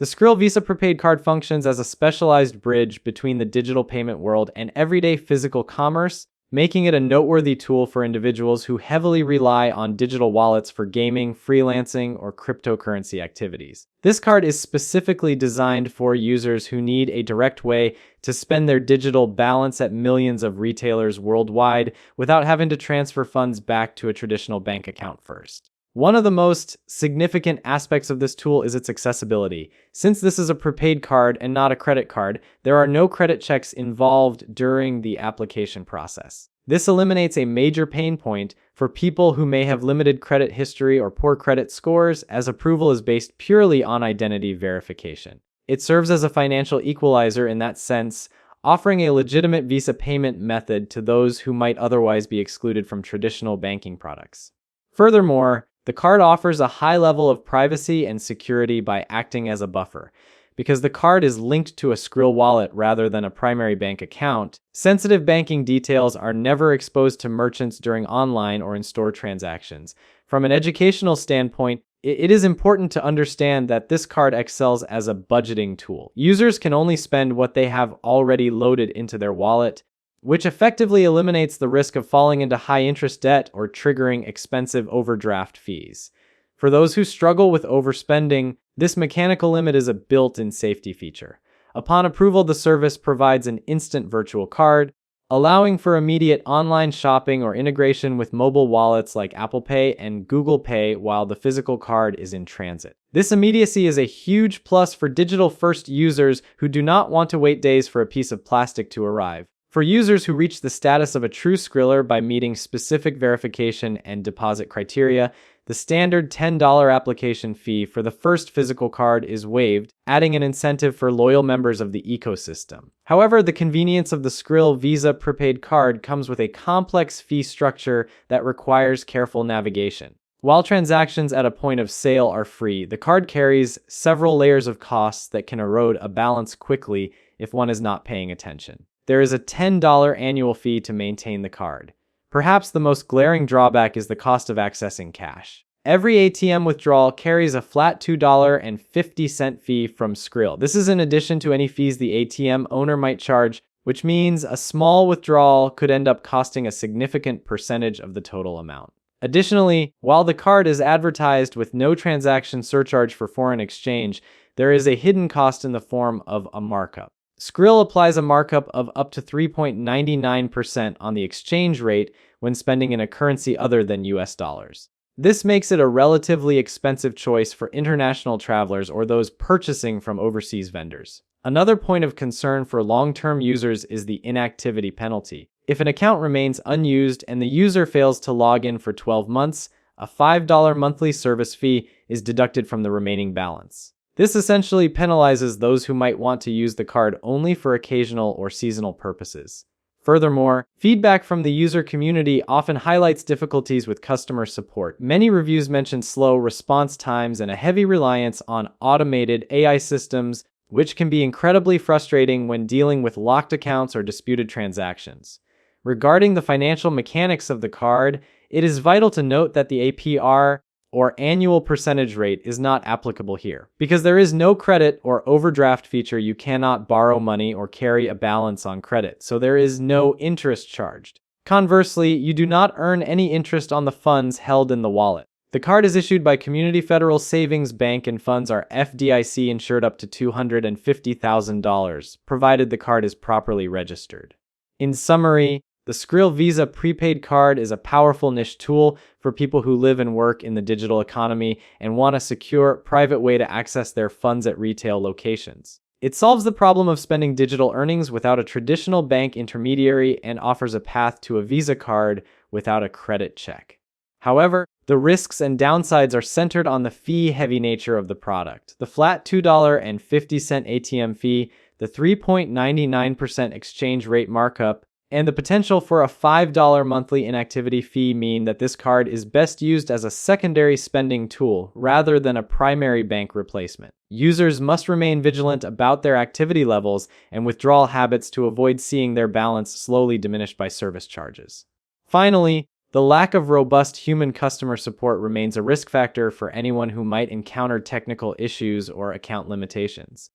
The Skrill Visa Prepaid card functions as a specialized bridge between the digital payment world and everyday physical commerce, making it a noteworthy tool for individuals who heavily rely on digital wallets for gaming, freelancing, or cryptocurrency activities. This card is specifically designed for users who need a direct way to spend their digital balance at millions of retailers worldwide without having to transfer funds back to a traditional bank account first. One of the most significant aspects of this tool is its accessibility. Since this is a prepaid card and not a credit card, there are no credit checks involved during the application process. This eliminates a major pain point for people who may have limited credit history or poor credit scores, as approval is based purely on identity verification. It serves as a financial equalizer in that sense, offering a legitimate Visa payment method to those who might otherwise be excluded from traditional banking products. Furthermore, the card offers a high level of privacy and security by acting as a buffer. Because the card is linked to a Skrill wallet rather than a primary bank account, sensitive banking details are never exposed to merchants during online or in-store transactions. From an educational standpoint, it is important to understand that this card excels as a budgeting tool. Users can only spend what they have already loaded into their wallet, which effectively eliminates the risk of falling into high-interest debt or triggering expensive overdraft fees. For those who struggle with overspending, this mechanical limit is a built-in safety feature. Upon approval, the service provides an instant virtual card, allowing for immediate online shopping or integration with mobile wallets like Apple Pay and Google Pay while the physical card is in transit. This immediacy is a huge plus for digital-first users who do not want to wait days for a piece of plastic to arrive. For users who reach the status of a True Skriller by meeting specific verification and deposit criteria, the standard $10 application fee for the first physical card is waived, adding an incentive for loyal members of the ecosystem. However, the convenience of the Skrill Visa Prepaid card comes with a complex fee structure that requires careful navigation. While transactions at a point of sale are free, the card carries several layers of costs that can erode a balance quickly if one is not paying attention. There is a $10 annual fee to maintain the card. Perhaps the most glaring drawback is the cost of accessing cash. Every ATM withdrawal carries a flat $2.50 fee from Skrill. This is in addition to any fees the ATM owner might charge, which means a small withdrawal could end up costing a significant percentage of the total amount. Additionally, while the card is advertised with no transaction surcharge for foreign exchange, there is a hidden cost in the form of a markup. Skrill applies a markup of up to 3.99% on the exchange rate when spending in a currency other than US dollars. This makes it a relatively expensive choice for international travelers or those purchasing from overseas vendors. Another point of concern for long-term users is the inactivity penalty. If an account remains unused and the user fails to log in for 12 months, a $5 monthly service fee is deducted from the remaining balance. This essentially penalizes those who might want to use the card only for occasional or seasonal purposes. Furthermore, feedback from the user community often highlights difficulties with customer support. Many reviews mention slow response times and a heavy reliance on automated AI systems, which can be incredibly frustrating when dealing with locked accounts or disputed transactions. Regarding the financial mechanics of the card, it is vital to note that the APR or annual percentage rate is not applicable here. Because there is no credit or overdraft feature, you cannot borrow money or carry a balance on credit, so there is no interest charged. Conversely, you do not earn any interest on the funds held in the wallet. The card is issued by Community Federal Savings Bank and funds are FDIC insured up to $250,000, provided the card is properly registered. In summary, the Skrill Visa Prepaid card is a powerful niche tool for people who live and work in the digital economy and want a secure, private way to access their funds at retail locations. It solves the problem of spending digital earnings without a traditional bank intermediary and offers a path to a Visa card without a credit check. However, the risks and downsides are centered on the fee-heavy nature of the product. The flat $2.50 ATM fee, the 3.99% exchange rate markup, and the potential for a $5 monthly inactivity fee mean that this card is best used as a secondary spending tool rather than a primary bank replacement. Users must remain vigilant about their activity levels and withdrawal habits to avoid seeing their balance slowly diminished by service charges. Finally, The lack of robust human customer support remains a risk factor for anyone who might encounter technical issues or account limitations.